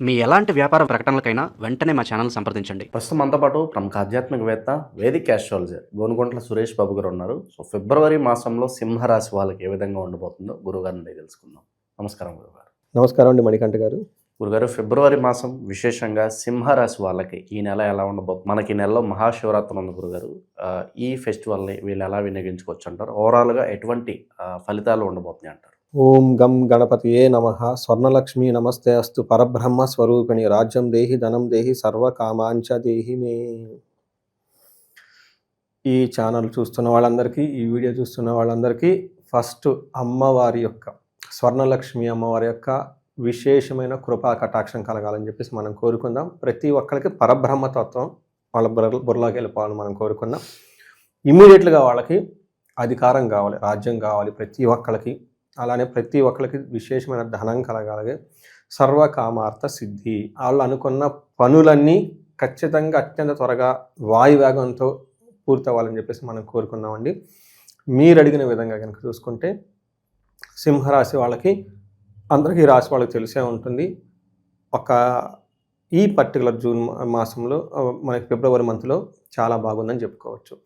మీ ఎలాంటి వ్యాపార ప్రకటనలకైనా వెంటనే మా ఛానల్ సంప్రదించండి. ప్రస్తుతం మనతో పాటు ప్రముఖ ఆధ్యాత్మికవేత్త వేదిక్ ఆస్ట్రాలజర్ గోనుగుంట్ల సురేష్ బాబు గారు ఉన్నారు. సో ఫిబ్రవరి మాసంలో సింహరాశి వాళ్ళకి ఏ విధంగా ఉండబోతుందో గురువుగారిని అడిగి తెలుసుకుందాం. నమస్కారం గురుగారు. నమస్కారం అండి మణికంఠ గారు. గురుగారు, ఫిబ్రవరి మాసం విశేషంగా సింహరాశి వాళ్ళకి ఈ నెల ఎలా ఉండబోతుంది? మనకి ఈ నెలలో మహాశివరాత్రి ఉంది గురుగారు. ఈ ఫెస్టివల్ని వీళ్ళు ఎలా వినియోగించుకోవచ్చు అంటారు? ఓవరాల్గా ఎటువంటి ఫలితాలు ఉండబోతున్నాయి అంటారు? ఓం గం గణపతియే నమః. స్వర్ణలక్ష్మి నమస్తే అస్తు. పరబ్రహ్మ స్వరూపిణి. రాజ్యం దేహి ధనం దేహి సర్వకామాంచ దేహి మే. ఈ ఛానల్ చూస్తున్న వాళ్ళందరికీ, ఈ వీడియో చూస్తున్న వాళ్ళందరికీ ఫస్ట్ అమ్మవారి యొక్క, స్వర్ణలక్ష్మి అమ్మవారి యొక్క విశేషమైన కృపా కటాక్షం కలగాలని చెప్పేసి మనం కోరుకుందాం. ప్రతి ఒక్కరికి పరబ్రహ్మతత్వం వాళ్ళ బుర్రలోకి వెళ్ళిపోవాలని మనం కోరుకుందాం. ఇమ్మీడియట్గా వాళ్ళకి అధికారం కావాలి, రాజ్యం కావాలి ప్రతి ఒక్కరికి. అలానే ప్రతి ఒక్కరికి విశేషమైన ధనం కలగాలి. సర్వకామార్థ సిద్ధి. వాళ్ళు అనుకున్న పనులన్నీ ఖచ్చితంగా అత్యంత త్వరగా వాయువేగంతో పూర్తవ్వాలని చెప్పేసి మనం కోరుకున్నామండి. మీరు అడిగిన విధంగా కనుక చూసుకుంటే సింహరాశి వాళ్ళకి, అందరికీ రాశి వాళ్ళకి తెలిసే ఉంటుంది, ఈ పర్టికులర్ జూన్ మాసంలో మనకి ఫిబ్రవరి మంత్లో చాలా బాగుందని చెప్పుకోవచ్చు.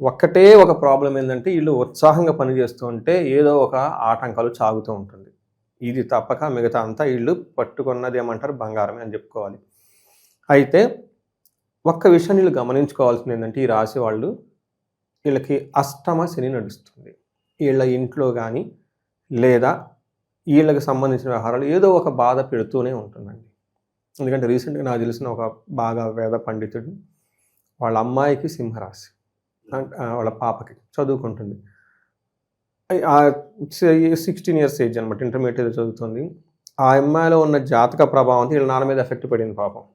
ఒక్కటే ఒక ప్రాబ్లం ఏంటంటే వీళ్ళు ఉత్సాహంగా పనిచేస్తూ ఉంటే ఏదో ఒక ఆటంకాలు సాగుతూ ఉంటుంది. ఇది తప్పక మిగతా అంతా వీళ్ళు పట్టుకున్నది ఏమంటారు, బంగారమే అని చెప్పుకోవాలి. అయితే ఒక్క విషయం వీళ్ళు గమనించుకోవాల్సింది ఏంటంటే, ఈ రాశి వాళ్ళు, వీళ్ళకి అష్టమ శని నడుస్తుంది. వీళ్ళ ఇంట్లో కానీ లేదా వీళ్ళకి సంబంధించిన వ్యవహారాలు ఏదో ఒక బాధ పెడుతూనే ఉంటుందండి. ఎందుకంటే రీసెంట్గా నాకు తెలిసిన ఒక బాగా వేద పండితుడు, వాళ్ళ అమ్మాయికి సింహరాశి, వాళ్ళ పాపకి చదువుకుంటుంది. 16 years ఏజ్ అనమాట, ఇంటర్మీడియట్ చదువుతుంది. ఆ అమ్మాయిలో ఉన్న జాతక ప్రభావంతో వీళ్ళ నాన్న మీద ఎఫెక్ట్ పడింది పాపం.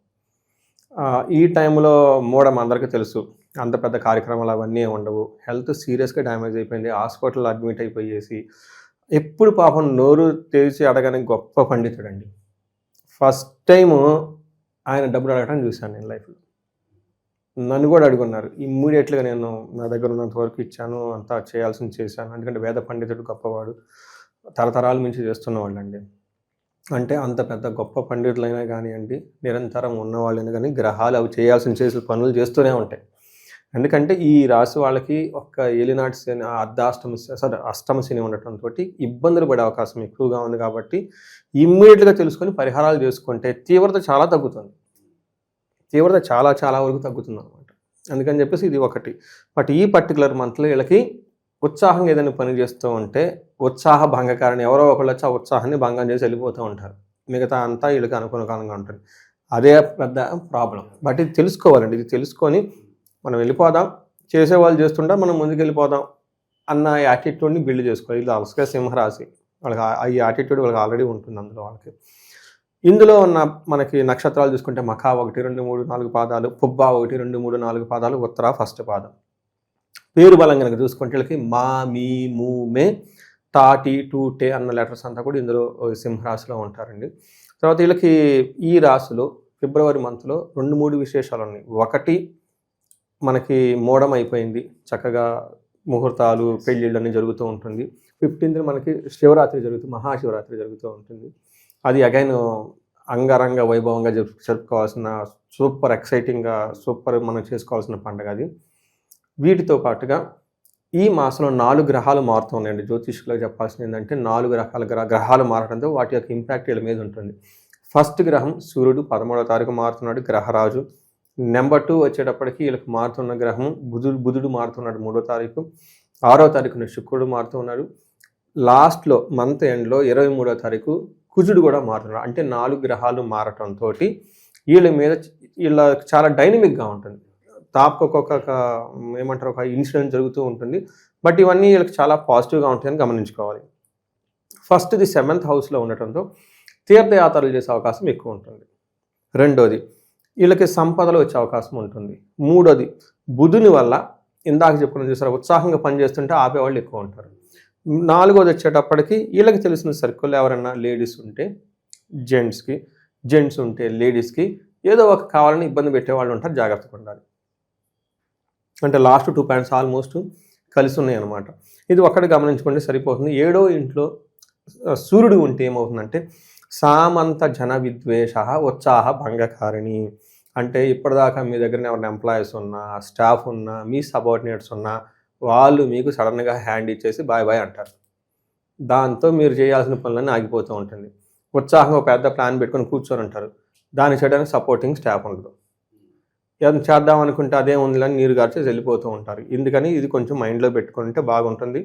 ఈ టైంలో మూడం అందరికీ తెలుసు, అంత పెద్ద కార్యక్రమాలు అవన్నీ ఉండవు. హెల్త్ సీరియస్గా డ్యామేజ్ అయిపోయింది. హాస్పిటల్లో అడ్మిట్ అయిపోయేసి ఎప్పుడు పాపం నోరు తెరిచి అడగని గొప్ప పండితుడు అండి. ఫస్ట్ టైము ఆయన డబ్బులు అడగడం చూశాను నేను లైఫ్లో. నన్ను కూడా అడుగున్నారు. ఇమ్మీడియట్గా నేను నా దగ్గర ఉన్నంత వరకు ఇచ్చాను, అంతా చేయాల్సింది చేశాను. ఎందుకంటే వేద పండితుడు గొప్పవాడు, తరతరాల నుంచి చేస్తున్నవాళ్ళు అండి. అంటే అంత పెద్ద గొప్ప పండితులైనా కానివ్వండి, నిరంతరం ఉన్నవాళ్ళైనా కానీ గ్రహాలు అవి చేసే పనులు చేస్తూనే ఉంటాయి. ఎందుకంటే ఈ రాశి వాళ్ళకి ఒక్క ఏలినాటి శని, అష్టమ శని ఉండటంతో ఇబ్బందులు పడే అవకాశం ఎక్కువగా ఉంది. కాబట్టి ఇమ్మీడియట్గా తెలుసుకొని పరిహారాలు చేసుకుంటే తీవ్రత చాలా తగ్గుతుంది. తీవ్రత చాలా చాలా వరకు తగ్గుతుంది అనమాట. అందుకని చెప్పేసి ఇది ఒకటి. బట్ ఈ పర్టికులర్ మంత్లో వీళ్ళకి ఉత్సాహంగా ఏదైనా పని చేస్తూ ఉంటే ఉత్సాహ భంగకారిని ఎవరో ఒకళ్ళు వచ్చి ఆ ఉత్సాహాన్ని భంగం చేసి వెళ్ళిపోతూ ఉంటారు. మిగతా అంతా వీళ్ళకి అనుకూలంగా ఉంటుంది. అదే పెద్ద ప్రాబ్లం. బట్ ఇది తెలుసుకోవాలండి. ఇది తెలుసుకొని మనం వెళ్ళిపోదాం, చేసేవాళ్ళు చేస్తుంటే మనం ముందుకు వెళ్ళిపోదాం అన్న యాటిట్యూడ్ని బిల్డ్ చేసుకోవాలి. ఇది అలసగా సింహరాశి వాళ్ళకి ఈ యాటిట్యూడ్ వాళ్ళకి ఆల్రెడీ ఉంటుంది అందులో వాళ్ళకి. ఇందులో ఉన్న మనకి నక్షత్రాలు చూసుకుంటే మఖా 1, 2, 3, 4 పాదాలు, పుబ్బ 1, 2, 3, 4 పాదాలు, ఉత్తర ఫస్ట్ పాదం. పేరు బలం కనుక చూసుకుంటే వీళ్ళకి మా, మీ, ము, మే, తా, టీ, టూ, టే అన్న లెటర్స్ అంతా కూడా ఇందులో సింహరాశిలో ఉంటారండి. తర్వాత వీళ్ళకి ఈ రాశిలో ఫిబ్రవరి మంత్లో 2-3 విశేషాలు ఉన్నాయి. ఒకటి, మనకి మోడం అయిపోయింది, చక్కగా ముహూర్తాలు పెళ్ళిళ్ళు అన్నీ జరుగుతూ ఉంటుంది. 15th మనకి శివరాత్రి జరుగుతుంది, మహాశివరాత్రి జరుగుతూ ఉంటుంది. అది అగైన్ అంగరంగ వైభవంగా జరుపుకోవాల్సిన సూపర్ ఎక్సైటింగ్గా మనం చేసుకోవాల్సిన పండుగ అది. వీటితో పాటుగా ఈ మాసంలో 4 గ్రహాలు మారుతూ ఉన్నాయండి. జ్యోతిష్కులో చెప్పాల్సింది ఏంటంటే 4 రకాల గ్రహాలు మారడంతో వాటి యొక్క ఇంపాక్ట్ వీళ్ళ మీద ఉంటుంది. ఫస్ట్ గ్రహం సూర్యుడు 13వ తారీఖు మారుతున్నాడు, గ్రహరాజు. నెంబర్ 2 వచ్చేటప్పటికి వీళ్ళకి మారుతున్న గ్రహం బుధుడు మారుతున్నాడు 3వ తారీఖు. 6వ తారీఖున శుక్రుడు మారుతున్నాడు. లాస్ట్లో మంత్ ఎండ్లో 23వ తారీఖు కుజుడు కూడా మారుతున్నాడు. అంటే 4 గ్రహాలు మారటంతో వీళ్ళ చాలా డైనమిక్గా ఉంటుంది. ఒక్కొక్క ఏమంటారు, ఒక ఇన్సిడెంట్ జరుగుతూ ఉంటుంది. బట్ ఇవన్నీ వీళ్ళకి చాలా పాజిటివ్గా ఉంటాయని గమనించుకోవాలి. ఫస్ట్ది 7th హౌస్లో ఉండటంతో తీర్థయాత్రలు చేసే అవకాశం ఎక్కువ ఉంటుంది. రెండోది, వీళ్ళకి సంపదలు వచ్చే అవకాశం ఉంటుంది. మూడోది, బుధుని వల్ల ఇందాక చెప్పుకుని చూసారా, ఉత్సాహంగా పనిచేస్తుంటే ఆపేవాళ్ళు ఎక్కువ ఉంటారు. 4వది వచ్చేటప్పటికి వీళ్ళకి తెలిసిన సర్కిల్ ఎవరైనా లేడీస్ ఉంటే జెంట్స్కి, జెంట్స్ ఉంటే లేడీస్కి ఏదో ఒక కావాలని ఇబ్బంది పెట్టేవాళ్ళు ఉంటారు. జాగ్రత్తగా ఉండాలి. అంటే లాస్ట్ 2 పాయింట్స్ ఆల్మోస్ట్ కలిసి ఉన్నాయి అన్నమాట. ఇది ఒక్కటి గమనించుకుంటే సరిపోతుంది. 7వ ఇంట్లో సూర్యుడు ఉంటే ఏమవుతుందంటే సామంత జన విద్వేష ఉత్సాహ భంగకారిణి. అంటే ఇప్పటిదాకా మీ దగ్గర ఎవరైనా ఎంప్లాయీస్ ఉన్నా, స్టాఫ్ ఉన్నా, మీ సబార్డినేట్స్ ఉన్నా, వాళ్ళు మీకు సడన్గా హ్యాండ్ ఇచ్చేసి బాయ్ బాయ్ అంటారు. దాంతో మీరు చేయాల్సిన పనులన్నీ ఆగిపోతూ ఉంటుంది. ఉత్సాహంగా పెద్ద ప్లాన్ పెట్టుకొని కూర్చొని ఉంటారు. దాన్ని చేయడానికి సపోర్టింగ్ స్టాఫ్ ఉండదు. ఏదైనా చేద్దాం అనుకుంటే అదే ఉందని నీరు గార్చేసి వెళ్ళిపోతూ ఉంటారు. ఎందుకని ఇది కొంచెం మైండ్లో పెట్టుకుంటే బాగుంటుంది.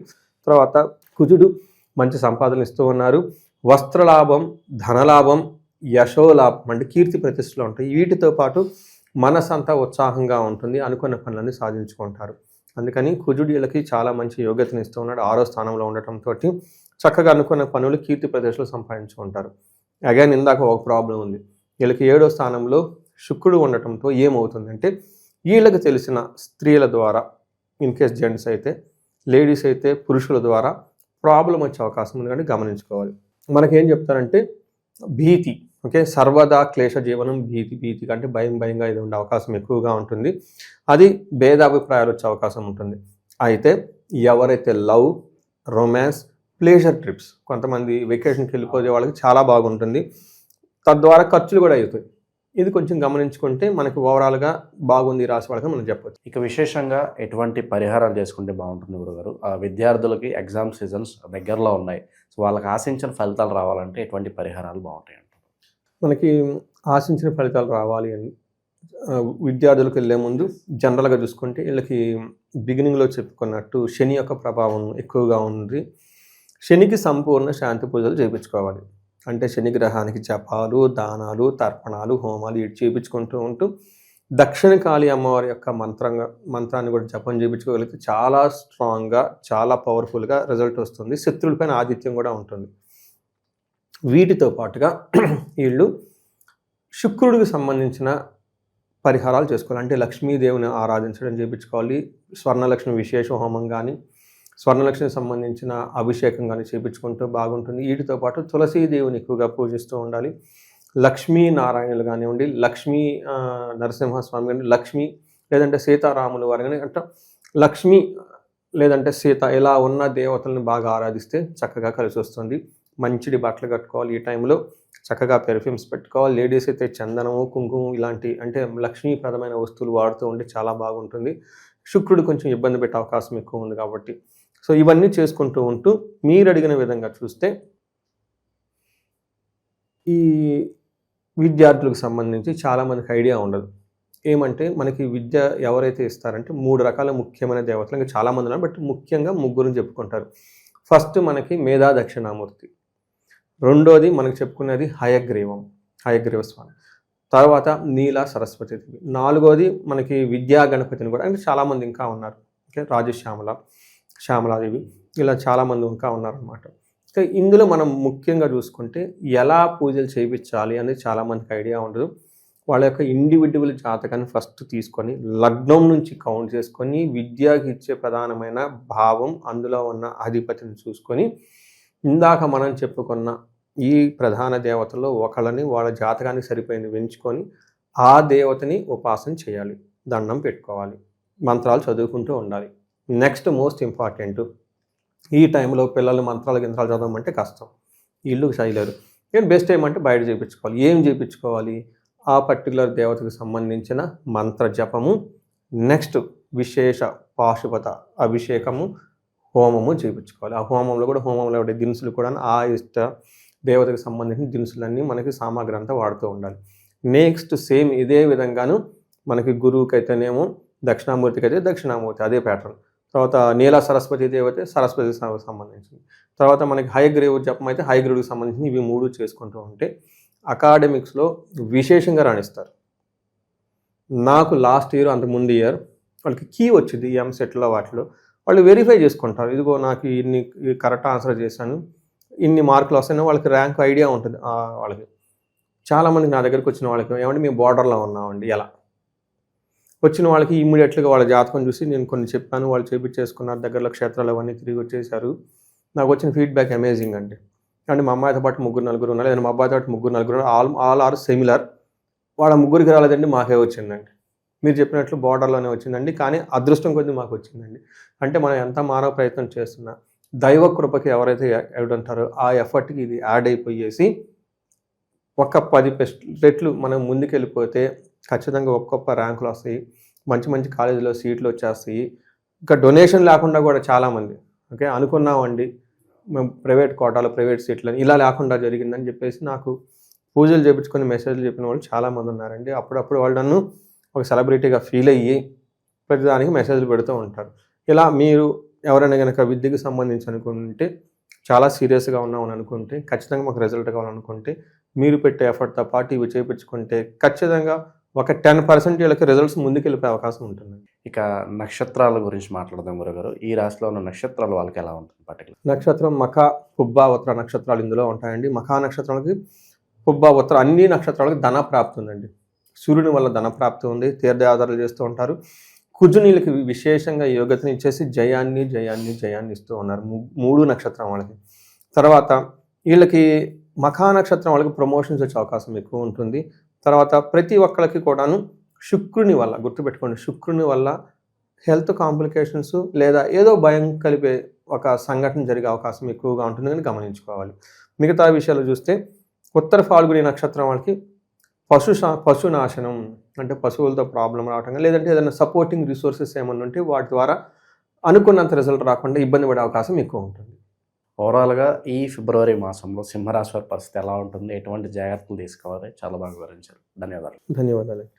తర్వాత కుజుడు మంచి సంపాదనలు ఇస్తూ ఉన్నారు. వస్త్రలాభం, ధనలాభం, యశోలాభం అంటే కీర్తి ప్రతిష్టలు ఉంటాయి. వీటితో పాటు మనసంతా ఉత్సాహంగా ఉంటుంది. అనుకున్న పనులన్నీ సాధించుకుంటారు. అందుకని కుజుడు వీళ్ళకి చాలా మంచి యోగ్యతను ఇస్తూ ఉన్నాడు. 6వ స్థానంలో ఉండటంతో చక్కగా అనుకున్న పనులు కీర్తి ప్రతిష్టలు సంపాదించుకుంటారు. అగైన్ ఇందాక ఒక ప్రాబ్లం ఉంది. వీళ్ళకి 7వ స్థానంలో శుక్రుడు ఉండటంతో ఏమవుతుందంటే వీళ్ళకి తెలిసిన స్త్రీల ద్వారా, ఇన్ కేస్ జెంట్స్ అయితే, లేడీస్ అయితే పురుషుల ద్వారా ప్రాబ్లం వచ్చే అవకాశం ఉంది కానీ గమనించుకోవాలి. మనకేం చెప్తారంటే భీతి, ఓకే, సర్వదా క్లేశ జీవనం, భీతి కంటే భయంగా ఇది ఉండే అవకాశం ఎక్కువగా ఉంటుంది. అది భేదాభిప్రాయాలు వచ్చే అవకాశం ఉంటుంది. అయితే ఎవరైతే లవ్, రొమాన్స్, ప్లేజర్ ట్రిప్స్, కొంతమంది వెకేషన్కి వెళ్ళిపోయే వాళ్ళకి చాలా బాగుంటుంది. తద్వారా ఖర్చులు కూడా అవుతాయి. ఇది కొంచెం గమనించుకుంటే మనకి ఓవరాల్గా బాగుంది రాసి వాళ్ళకి మనం చెప్పొచ్చు. ఇక విశేషంగా ఎటువంటి పరిహారాలు చేసుకుంటే బాగుంటుంది గురుగారు? విద్యార్థులకి ఎగ్జామ్ సీజన్స్ దగ్గరలో ఉన్నాయి. సో వాళ్ళకి ఆశించిన ఫలితాలు రావాలంటే ఎటువంటి పరిహారాలు బాగుంటాయి అంటారు? మనకి ఆశించిన ఫలితాలు రావాలి అని విద్యార్థులకు వెళ్ళే ముందు జనరల్గా చూసుకుంటే వీళ్ళకి బిగినింగ్లో చెప్పుకున్నట్టు శని యొక్క ప్రభావం ఎక్కువగా ఉంది. శనికి సంపూర్ణ శాంతి పూజలు చేయించుకోవాలి. అంటే శని గ్రహానికి జపాలు, దానాలు, తర్పణాలు, హోమాలు ఇటు చేయించుకుంటూ ఉంటూ దక్షిణ కాళీ అమ్మవారి యొక్క మంత్రాన్ని కూడా జపం చేయించుకోగలిగితే చాలా స్ట్రాంగ్గా, చాలా పవర్ఫుల్గా రిజల్ట్ వస్తుంది. శత్రువులపైన ఆధిత్యం కూడా ఉంటుంది. వీటితో పాటుగా వీళ్ళు శుక్రుడికి సంబంధించిన పరిహారాలు చేసుకోవాలి. అంటే లక్ష్మీదేవిని ఆరాధించడం చేయించుకోవాలి. స్వర్ణలక్ష్మి విశేష హోమం కానీ, స్వర్ణలక్ష్మికి సంబంధించిన అభిషేకం కానీ చేయించుకుంటూ బాగుంటుంది. వీటితో పాటు తులసీదేవిని ఎక్కువగా పూజిస్తూ ఉండాలి. లక్ష్మీ నారాయణులు కానివ్వండి, లక్ష్మీ నరసింహస్వామి కానీ, లక్ష్మి లేదంటే సీతారాములు వారు కానీ, అంటే లక్ష్మి లేదంటే సీత ఇలా ఉన్న దేవతలను బాగా ఆరాధిస్తే చక్కగా కలిసి వస్తుంది. మంచిడి బట్టలు కట్టుకోవాలి. ఈ టైంలో చక్కగా పెర్ఫ్యూమ్స్ పెట్టుకోవాలి. లేడీస్ అయితే చందనము, కుంకుమ ఇలాంటి అంటే లక్ష్మీప్రదమైన వస్తువులు వాడుతూ ఉంటే చాలా బాగుంటుంది. శుక్రుడు కొంచెం ఇబ్బంది పెట్టే అవకాశం ఎక్కువ ఉంది కాబట్టి సో ఇవన్నీ చేసుకుంటూ ఉంటూ మీరు అడిగిన విధంగా చూస్తే ఈ విద్యార్థులకు సంబంధించి చాలామందికి ఐడియా ఉండదు. ఏమంటే మనకి విద్య ఎవరైతే ఇస్తారంటే 3 రకాల ముఖ్యమైన దేవతలు, ఇంకా చాలామంది ఉన్నారు బట్ ముఖ్యంగా 3 చెప్పుకుంటారు. ఫస్ట్ మనకి మేధా దక్షిణామూర్తి, రెండోది మనకి చెప్పుకునేది హయగ్రీవ స్వామి, తర్వాత నీల సరస్వతి దేవి, 4వది మనకి విద్యా గణపతిని కూడా, అంటే చాలామంది ఇంకా ఉన్నారు. ఓకే, శ్యామలాదేవి, ఇలా చాలామంది ఇంకా ఉన్నారనమాట. సో ఇందులో మనం ముఖ్యంగా చూసుకుంటే ఎలా పూజలు చేయించాలి అనేది చాలామందికి ఐడియా ఉండదు. వాళ్ళ యొక్క ఇండివిజువల్ జాతకాన్ని ఫస్ట్ తీసుకొని లగ్నం నుంచి కౌంట్ చేసుకొని విద్యకి ఇచ్చే ప్రధానమైన భావం, అందులో ఉన్న అధిపతిని చూసుకొని ఇందాక మనం చెప్పుకున్న ఈ ప్రధాన దేవతల్లో ఒకళ్ళని వాళ్ళ జాతకానికి సరిపోయింది ఎంచుకొని ఆ దేవతని ఉపాసన చేయాలి, దండం పెట్టుకోవాలి, మంత్రాలు చదువుకుంటూ ఉండాలి. నెక్స్ట్ మోస్ట్ ఇంపార్టెంట్, ఈ టైంలో పిల్లలు మంత్రాలు గింత్రాలు చదవమంటే కష్టం, ఇల్లు చేయలేరు. నేను బెస్ట్ ఏమంటే బయట చేయించుకోవాలి. ఏం చేయించుకోవాలి? ఆ పర్టికులర్ దేవతకు సంబంధించిన మంత్ర జపము, నెక్స్ట్ విశేష పాశుపత అభిషేకము, హోమము చేయించుకోవాలి. ఆ హోమంలో కూడా హోమంలో ఉండే దినుసులు కూడా ఆ ఇష్ట దేవతకు సంబంధించిన దినుసులన్నీ మనకి సామాగ్రి అంతా వాడుతూ ఉండాలి. నెక్స్ట్ సేమ్ ఇదే విధంగాను మనకి గురువుకి అయితేనేమో దక్షిణామూర్తికి అయితే దక్షిణామూర్తి అదే ప్యాటర్న్, తర్వాత నీల సరస్వతి దేవతే సరస్వతికి సంబంధించింది, తర్వాత మనకి హయగ్రీవ జపం అయితే హయగ్రీవుడికి సంబంధించి ఇవి 3 చేసుకుంటూ ఉంటే అకాడమిక్స్లో విశేషంగా రాణిస్తారు. నాకు లాస్ట్ ఇయర్ అంతకుముందు ఇయర్ వాళ్ళకి కీ వచ్చింది ఎంసెట్లో వాటిలో, వాళ్ళు వెరిఫై చేసుకుంటారు. ఇదిగో నాకు ఇన్ని కరెక్ట్ ఆన్సర్ చేశాను, ఇన్ని మార్కులు వస్తాయని వాళ్ళకి ర్యాంక్ ఐడియా ఉంటుంది. వాళ్ళకి చాలామందికి నా దగ్గరికి వచ్చిన వాళ్ళకి ఏమంటే మేము బార్డర్లో ఉన్నామండి, ఎలా వచ్చిన వాళ్ళకి ఇమ్మీడియట్గా వాళ్ళ జాతకం చూసి నేను కొన్ని చెప్పాను, వాళ్ళు చేపించేసుకున్నారు, దగ్గరలో క్షేత్రాలు అవన్నీ తిరిగి వచ్చేసారు. నాకు వచ్చిన ఫీడ్బ్యాక్ అమేజింగ్ అండి. అంటే మా అమ్మాయితో పాటు 3-4 ఉన్నారు, లేదా మా అబ్బాయితో పాటు 3-4 ఆల్ ఆర్ సిమిలర్. వాళ్ళ 3కి రాలేదండి, మాకే వచ్చిందండి. మీరు చెప్పినట్లు బార్డర్లోనే వచ్చిందండి, కానీ అదృష్టం కొద్ది మాకు వచ్చిందండి. అంటే మనం ఎంత మానవ ప్రయత్నం చేస్తున్నా దైవ కృపకి ఎవరైతే ఉంటారో ఆ ఎఫర్ట్కి ఇది యాడ్ అయిపోయేసి ఒక 10 రెట్లు మనం ముందుకెళ్ళిపోతే ఖచ్చితంగా ఒక్కొక్క ర్యాంకులు వస్తాయి, మంచి మంచి కాలేజీలో సీట్లు వచ్చేస్తాయి. ఇంకా డొనేషన్ లేకుండా కూడా చాలామంది ఓకే అనుకున్నామండి మేము ప్రైవేట్ కోటాలో ప్రైవేట్ సీట్లని ఇలా లేకుండా జరిగిందని చెప్పేసి నాకు పూజలు చేయించుకొని మెసేజ్లు చెప్పిన వాళ్ళు చాలామంది ఉన్నారండి. అప్పుడప్పుడు వాళ్ళు నన్ను ఒక సెలబ్రిటీగా ఫీల్ అయ్యి ప్రతిదానికి మెసేజ్లు పెడుతూ ఉంటారు. ఇలా మీరు ఎవరైనా కనుక విద్యకు సంబంధించి అనుకుంటే చాలా సీరియస్గా ఉన్నామని అనుకుంటే ఖచ్చితంగా మాకు రిజల్ట్ కావాలనుకుంటే మీరు పెట్టే ఎఫర్ట్తో పాటు ఇవి చేయించుకుంటే ఖచ్చితంగా ఒక 10% వీళ్ళకి రిజల్ట్స్ ముందుకెళ్ళిపోయే అవకాశం ఉంటుందండి. ఇక నక్షత్రాల గురించి మాట్లాడదాం గురుగారు. ఈ రాశిలో ఉన్న నక్షత్రాలు వాళ్ళకి ఎలా ఉంటుంది పర్టికులర్? నక్షత్రం మఖ, పుబ్బ, ఉత్తర నక్షత్రాలు ఇందులో ఉంటాయండి. మఖా నక్షత్రాలకి, పుబ్బ, ఉత్తర అన్ని నక్షత్రాలకి ధన ప్రాప్తి ఉందండి. సూర్యుని వల్ల ధన ప్రాప్తి ఉంది. తీర్థయాత్రలు చేస్తూ ఉంటారు. కుజునీలకి విశేషంగా యోగ్యతని ఇచ్చేసి జయాన్ని ఇస్తూ ఉన్నారు 3 నక్షత్రం వాళ్ళకి. తర్వాత వీళ్ళకి మఖా నక్షత్రం వాళ్ళకి ప్రమోషన్స్ వచ్చే అవకాశం ఎక్కువ ఉంటుంది. తర్వాత ప్రతి ఒక్కరికి కూడాను శుక్రుని వల్ల గుర్తుపెట్టుకోండి, శుక్రుని వల్ల హెల్త్ కాంప్లికేషన్స్ లేదా ఏదో భయం కలిపే ఒక సంఘటన జరిగే అవకాశం ఎక్కువగా ఉంటుందని గమనించుకోవాలి. మిగతా విషయాలు చూస్తే ఉత్తర ఫాల్గుని నక్షత్రం వాళ్ళకి పశునాశనం అంటే పశువులతో ప్రాబ్లం రావటం, లేదంటే ఏదైనా సపోర్టింగ్ రిసోర్సెస్ ఏమన్నా ఉంటే వాటి ద్వారా అనుకున్నంత రిజల్ట్ రాకుండా ఇబ్బంది పడే అవకాశం ఎక్కువ ఉంటుంది. ఓవరాల్గా ఈ ఫిబ్రవరి మాసంలో సింహరాశి వారి పరిస్థితి ఎలా ఉంటుంది, ఎటువంటి జాగ్రత్తలు తీసుకోవాలి, చాలా బాగా వివరించారు. ధన్యవాదాలు. ధన్యవాదాలు.